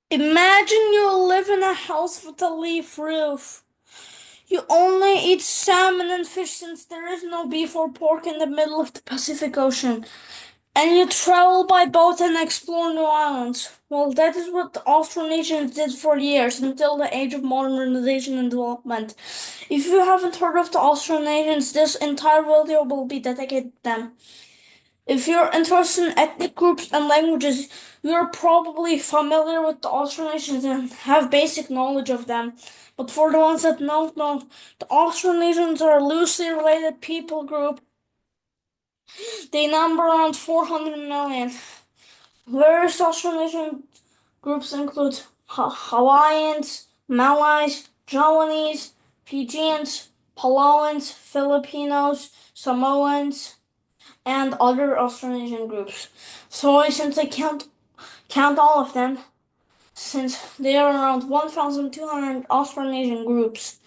Imagine you live in a house with a leaf roof. You only eat salmon and fish since there is no beef or pork in the middle of the Pacific Ocean. And you travel by boat and explore new islands. Well, that is what the Austronesians did for years until the age of modernization and development. If you haven't heard of the Austronesians, this entire video will be dedicated to them. If you're interested in ethnic groups and languages, you're probably familiar with the Austronesians and have basic knowledge of them. But for the ones that don't know, the Austronesians are a loosely related people group. They number around 400 million. Various Austronesian groups include Hawaiians, Malays, Javanese, Fijians, Palauans, Filipinos, Samoans, and other Austronesian groups. So since I can't count all of them, since there are around 1,200 Austronesian groups,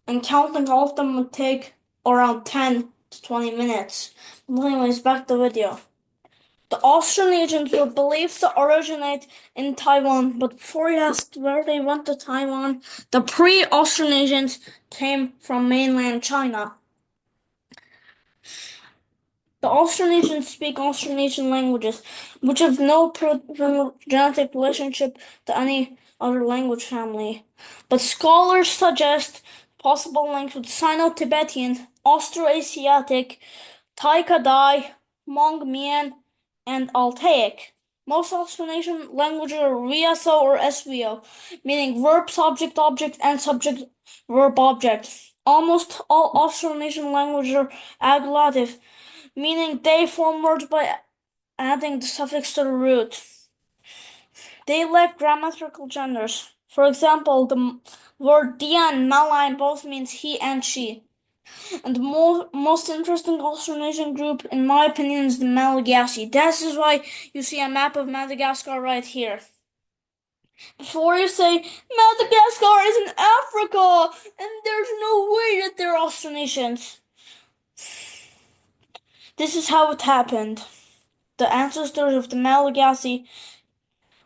and counting all of them would take around 10 to 20 minutes. Anyways, back to the video. The Austronesians were believed to originate in Taiwan, but before you ask where they went to Taiwan, the pre-Austronesians came from mainland China. The Austronesians speak Austronesian languages, which have no genetic relationship to any other language family. But scholars suggest possible links with Sino-Tibetan, Austroasiatic, Tai-Kadai, Hmong-Mien, and Altaic. Most Austronesian languages are VSO or SVO, meaning verb subject object and subject verb object. Almost all Austronesian languages are agglutinative, meaning they form words by adding the suffix to the root. They lack grammatical genders. For example, the word dia and Malay both means he and she. And the most interesting Austronesian group, in my opinion, is the Malagasy. This is why you see a map of Madagascar right here. Before you say, Madagascar is in Africa, and there's no way that they're Austronesians. This is how it happened. The ancestors of the Malagasy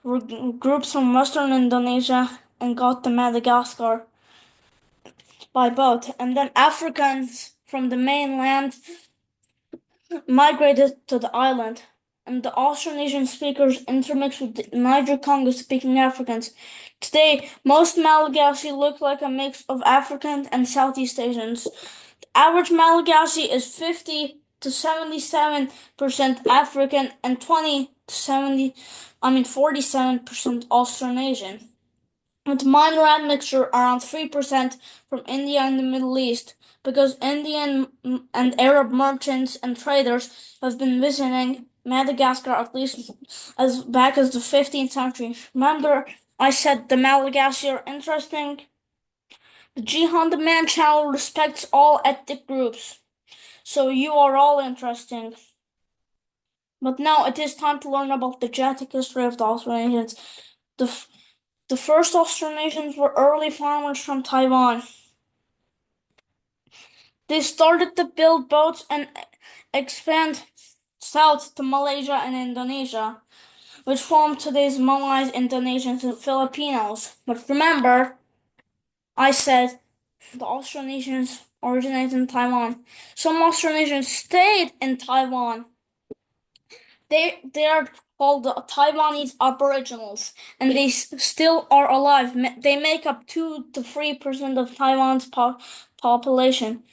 were groups from western Indonesia and got to Madagascar by boat, and then Africans from the mainland migrated to the island, and the Austronesian speakers intermixed with the Niger-Congo-speaking Africans. Today, most Malagasy look like a mix of Africans and Southeast Asians. The average Malagasy is 50 to 77% African and 47% Austronesian. With minor admixture around 3% from India and the Middle East, because Indian and Arab merchants and traders have been visiting Madagascar at least as back as the 15th century. Remember, I said the Malagasy are interesting? The Jihan Demand channel respects all ethnic groups, so you are all interesting. But now it is time to learn about the genetic history of the Austronesians. The first Austronesians were early farmers from Taiwan. They started to build boats and expand south to Malaysia and Indonesia, which formed today's Malays, Indonesians, and Filipinos. But remember, I said the Austronesians originated in Taiwan. Some Austronesians stayed in Taiwan. They are called the Taiwanese Aboriginals, and they still are alive. They make up 2 to 3% of Taiwan's population.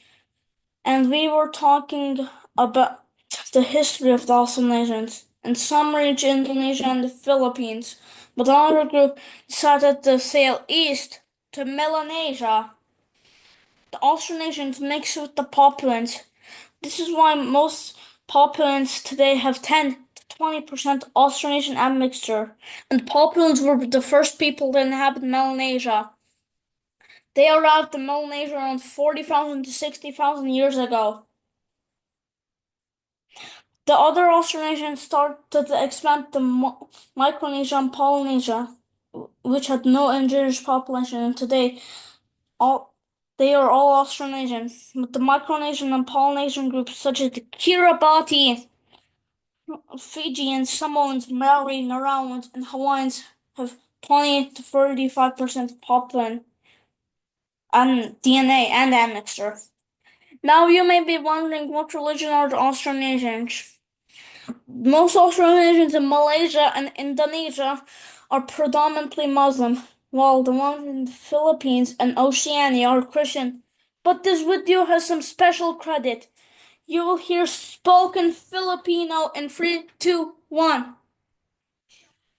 And we were talking about the history of the Austronesians, and some reached Indonesia and the Philippines, but another group decided to sail east to Melanesia. The Austronesians mix with the Papuans. This is why most Papuans today have 10 to 20% Austronesian admixture, and Papuans were the first people to inhabit Melanesia. They arrived in Melanesia around 40,000 to 60,000 years ago. The other Austronesians started to expand to Micronesia and Polynesia, which had no indigenous population, and today they are all Austronesian. But the Micronesian and Polynesian groups such as the Kiribati, Fijians, Samoans, Maori, Niueans, and Hawaiians have 20 to 35% poplin and DNA and admixture. Now you may be wondering what religion are the Austronesians? Most Austronesians in Malaysia and Indonesia are predominantly Muslim, while the ones in the Philippines and Oceania are Christian. But this video has some special credit. You will hear spoken Filipino in 3, 2, 1.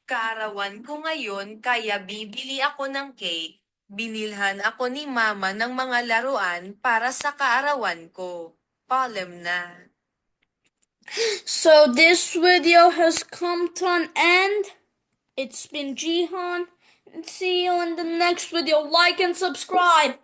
Kaarawan ko ngayon kaya bibili ako ng cake. Binilhan ako ni mama ng mga laruan para sa kaarawan ko. Paalam na. So this video has come to an end. It's been Jihan, and see you in the next video. Like and subscribe.